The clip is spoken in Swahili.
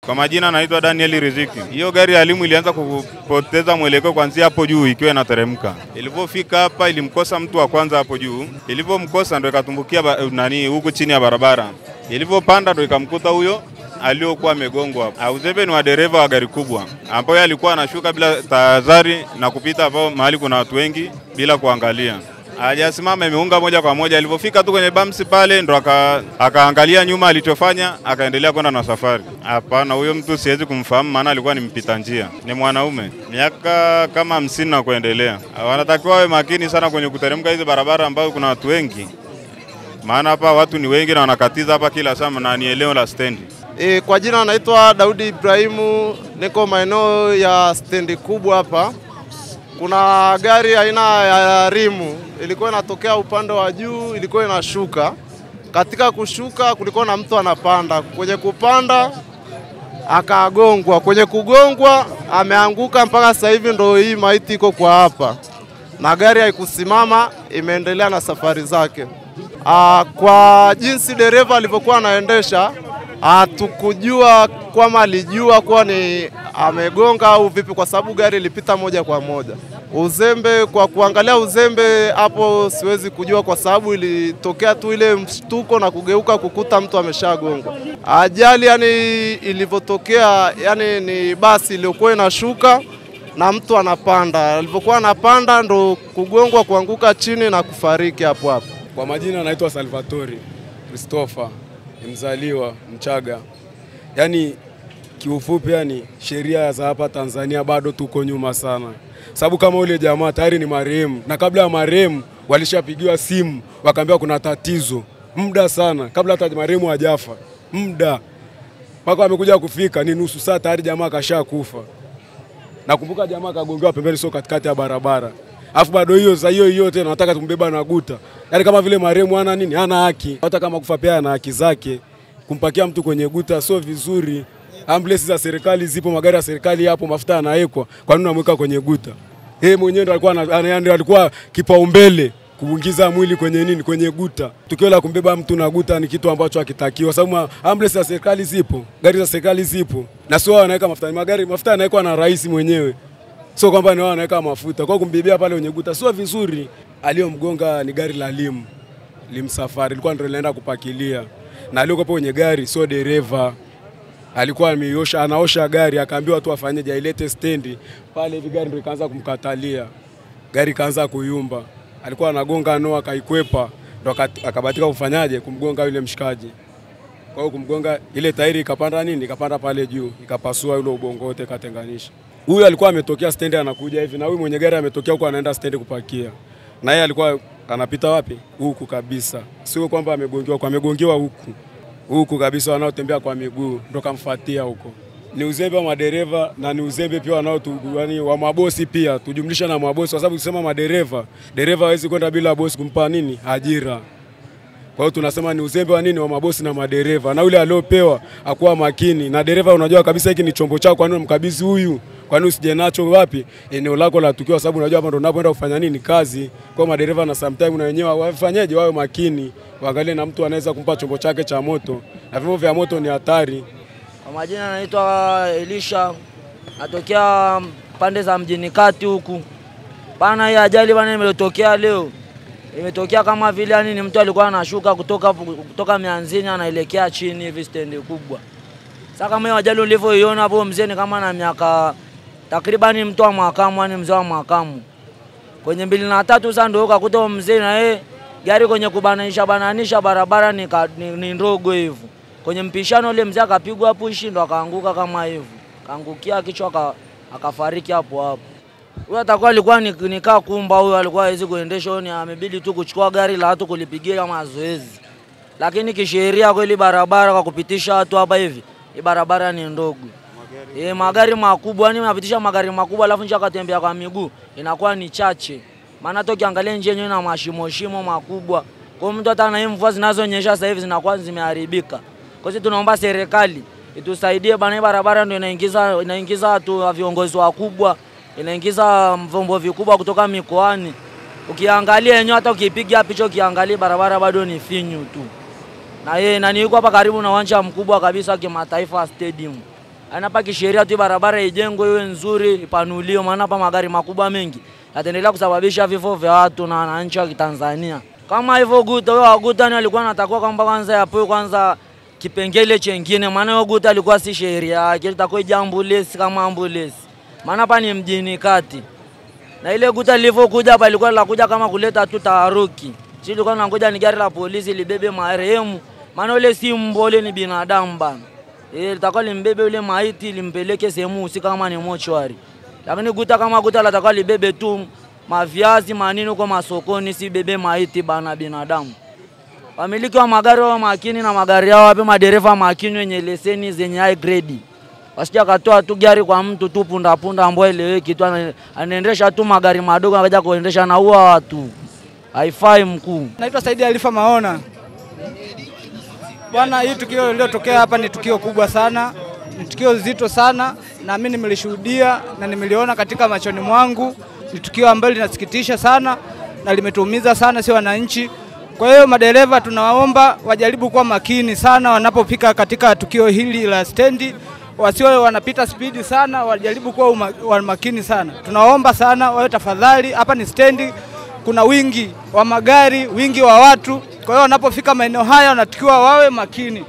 Kwa majina naitwa Daniel Riziki. Hiyo gari ya Alimu ilianza kupoteza mwelekeo kuanzia hapo juu ikiwa inateremka. Ilipofika hapa ilimkosa mtu wa kwanza hapo juu. Ilipomkosa ndio ikatumbukia huko chini ya barabara. Ilipopanda ndio ikamkuta huyo aliyokuwa amegongwa hapo. Uzembe ni wa dereva wa gari kubwa ambaye alikuwa anashuka bila tahadhari na kupita hapo mahali kuna watu wengi bila kuangalia. Hajasimama, imeunga moja kwa moja. Alipofika tu kwenye bumps pale ndo akaangalia nyuma alichofanya, akaendelea kwenda na safari. Hapana, huyo mtu siwezi kumfahamu maana alikuwa ni mpita njia. Ni mwanaume miaka kama 50 na kuendelea. Wanatakiwa wawe makini sana kwenye kuteremka hizo barabara ambazo kuna watu wengi. Maana hapa watu ni wengi na wanakatiza hapa kila saa na ni eneo la stendi. Kwa jina naitwa Daudi Ibrahimu, niko maeneo ya stendi kubwa hapa. Kuna gari aina ya Rimu ilikuwa inatokea upande wa juu, ilikuwa inashuka. Katika kushuka kulikuwa na mtu anapanda. Kwenye kupanda akagongwa. Kwenye kugongwa ameanguka mpaka sasa hivi ndo hii maiti iko kwa hapa. Na gari haikusimama, imeendelea na safari zake. Kwa jinsi dereva alivyokuwa anaendesha, hatukujua kama alijua kuwa ni amegonga au vipi, kwa sababu gari ilipita moja kwa moja. Uzembe, kwa kuangalia uzembe hapo siwezi kujua kwa sababu ilitokea tu ile mshtuko na kugeuka kukuta mtu ameshagongwa. Ajali yani ilivyotokea, yani ni basi iliyokuwa inashuka na mtu anapanda. Alivyokuwa anapanda ndo kugongwa, kuanguka chini na kufariki hapo hapo. Kwa majina naitwa Salvatore Christopher, mzaliwa Mchaga. Yani kiufupi, yani sheria za hapa Tanzania bado tuko nyuma sana. Sababu kama ule jamaa tayari ni marehemu, na kabla ya marehemu walishapigiwa simu wakaambiwa kuna tatizo. Muda sana kabla hata marehemu hajafa. Muda mpaka amekuja kufika ni nusu saa tayari jamaa kashakufa. Nakumbuka jamaa kagongewa pembeni, sio katikati ya barabara. Alafu bado hiyo tena nataka tumbeba na guta. Yaani kama vile marehemu ana nini? Hana haki. Hata kama kufa pia ana haki zake. Kumpakia mtu kwenye guta sio vizuri. Ambulance za serikali zipo, magari ya serikali hapo, mafuta yanawekwa. Kwa nini unamweka kwenye guta? Yeye mwenyewe ndo alikuwa kipaumbele kuingiza mwili kwenye nini? Kwenye guta. Tukio la kumbeba mtu na guta ni kitu ambacho hakitakiwa, sababu ambulance za serikali zipo, gari za serikali zipo. Na sio wanaweka mafuta, magari mafuta yanawekwa na rais mwenyewe. Sio kwamba ni wao wanaweka mafuta. Kwa kumbebea pale kwenye guta sio vizuri. Aliyomgonga ni gari la Limsafari, ilikuwa ndio linaenda kupakilia. Na aliyoko kwenye gari sio dereva. Alikuwa anaosha gari, akaambiwa tu afanyeje, ailete stendi. Pale hivi gari ndio ikaanza kumkatalia. Gari kaanza kuyumba. Alikuwa anagonga akaikwepa, ndo akabatika kufanyaje, kumgonga yule mshikaji. Kwa hiyo kumgonga ile tairi ikapanda nini? Ikapanda pale juu, ikapasua yule ubongo wote, katenganisha. Huyu alikuwa ametokea stendi anakuja hivi, na huyu mwenye gari ametokea huko anaenda stendi kupakia. Na yeye alikuwa anapita wapi? Huku kabisa. Sio kwamba amegongewa huku kabisa, wanaotembea kwa miguu ndo kamfuatia huko. Ni uzembe wa madereva na ni uzembe pia yani wa mabosi pia, tujumlisha na mabosi, kwa sababu ukisema dereva hawezi kwenda bila bosi kumpa nini? Ajira. Kwa hiyo tunasema ni uzembe wa nini? Wa mabosi na madereva. Na yule aliopewa akuwa makini. Na dereva unajua kabisa hiki ni chombo chako, kwa nini mkabidhi huyu? Kwa nini usije nacho wapi? Eneo lako la tukio, sababu unajua hapa ndo unapoenda kufanya nini? Kazi. Kwa madereva na sometimes na wenyewe wafanyaje, wawe makini. Waangalie na mtu anaweza kumpa chombo chake cha moto. Na vyombo vya moto ni hatari. Kwa majina naitwa Elisha, natokea pande za mjini kati huku. Bana, hii ajali bana imetokea leo. Imetokea kama vile yani ni mtu alikuwa anashuka kutoka mianzini anaelekea chini hivi stendi kubwa. Sasa kama hiyo ajali ulivyoiona hapo, mzee ni kama na miaka takriban mtu wa makamu, yani mzee wa makamu. Kwenye 2 3 sasa ndio ukakuta mzee na yeye gari kwenye kubananisha barabara ni ndogo hivyo. Kwenye mpishano ile mzee akapigwa push ndo akaanguka kama hivyo. Kaangukia kichwa akafariki hapo hapo. Huyo atakuwa alikuwa nikaa kumba, huyo alikuwa hawezi kuendesha, ni amebidi tu kuchukua gari la watu kulipigia mazoezi. Lakini kisheria kweli barabara kwa kupitisha watu hapa hivi, hii barabara ni ndogo. Magari makubwa yani unapitisha magari makubwa alafu nje akatembea kwa miguu inakuwa ni chache. Maana toki angalia nje yenyewe na mashimo makubwa. Kwa mtu hata na mvua zinazonyesha sasa hivi zinakuwa zimeharibika. Kwa hiyo tunaomba serikali itusaidie bana, barabara ndio inaingiza watu wa viongozi wakubwa, inaingiza vyombo vikubwa kutoka mikoani. Ukiangalia yenyewe hata ukipiga picha ukiangalia barabara bado ni finyu tu. Na yuko hapa karibu na uwanja mkubwa kabisa kimataifa stadium. Anapa kisheria tu barabara ijengwe iwe nzuri, ipanuliwe, maana hapa magari makubwa mengi yataendelea kusababisha vifo vya watu na wananchi wa Tanzania. Kama hivyo Guta, wao Guta ni alikuwa anatakiwa kwamba kwanza yapewe kwanza kipengele chengine, maana hiyo Guta alikuwa si sheria yake, itakuwa ambulance kama ambulance. Maana hapa ni mjini kati. Na ile Guta lilivyokuja hapa ilikuwa lakuja kama kuleta tu taharuki. Sisi tulikuwa tunangoja ni gari la polisi libebe marehemu, maana ile si mbole ni binadamu bana. Litakuwa limbebe ule maiti limpeleke sehemu husika kama ni mochwari. Lakini Guta kama Guta latakuwa libebe tu maviazi manini kwa masokoni, si bebe maiti bana binadamu. Wamiliki wa magari wa makini na magari yao wape madereva makini wenye leseni zenye high grade. Wasija katoa tu gari kwa mtu tu punda ambaye eleweki tu anaendesha tu magari madogo akaja kuendesha na huwa watu. Haifai mkuu. Naitwa Saidi Alifa Maona. Bwana, hii tukio lililotokea hapa ni tukio kubwa sana. Ni tukio zito sana na mimi nimelishuhudia na nimeliona katika machoni mwangu. Ni tukio ambalo linasikitisha sana na limetuumiza sana si wananchi. Kwa hiyo madereva tunawaomba wajaribu kuwa makini sana wanapofika katika tukio hili la stendi. Wasiwe wanapita spidi sana, wajaribu kuwa makini sana. Tunaomba sana wawe tafadhali, hapa ni stendi, kuna wingi wa magari, wingi wa watu. Kwa hiyo wanapofika maeneo haya wanatakiwa wawe makini.